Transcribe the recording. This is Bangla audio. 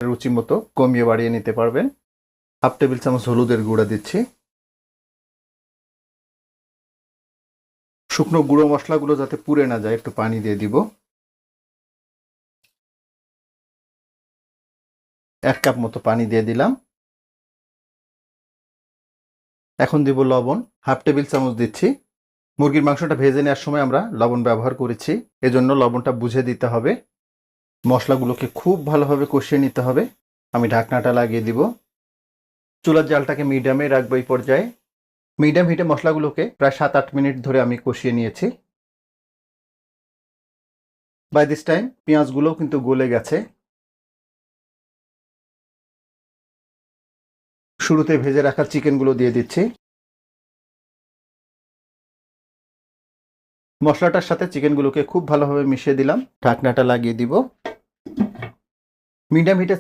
রুচি মতো কমিয়ে বাড়িয়ে নিতে পারবেন। হাফ টেবিল চামচ হলুদের গুঁড়া দিচ্ছি। শুকনো গুঁড়ো মশলাগুলো যাতে পুড়ে না যায় একটু পানি দিয়ে দিব। 1 কাপ মতো পানি দিয়ে দিলাম। এখন দিব লবণ, হাফ টেবিল চামচ দিচ্ছি। মুরগির মাংসটা ভেজে নেওয়ার সময় আমরা লবণ ব্যবহার করেছি, এজন্য লবণটা বুঝে দিতে হবে। মশলাগুলোকে খুব ভালোভাবে কষিয়ে নিতে হবে। আমি ঢাকনাটা লাগিয়ে দিব। চুলার জালটাকে মিডিয়ামে রাখবো। এই পর্যায়ে মিডিয়াম হিটে মশলাগুলোকে প্রায় 7-8 মিনিট ধরে আমি কষিয়ে নিয়েছি। বাই দিস টাইম পেঁয়াজগুলোও কিন্তু গলে গেছে। শুরুতে ভেজে রাখা চিকেনগুলো দিয়ে দিচ্ছি। মশলাটার সাথে চিকেনগুলোকে খুব ভালোভাবে মিশিয়ে দিলাম। ঢাকনাটা লাগিয়ে দিব। মিডিয়াম হিটে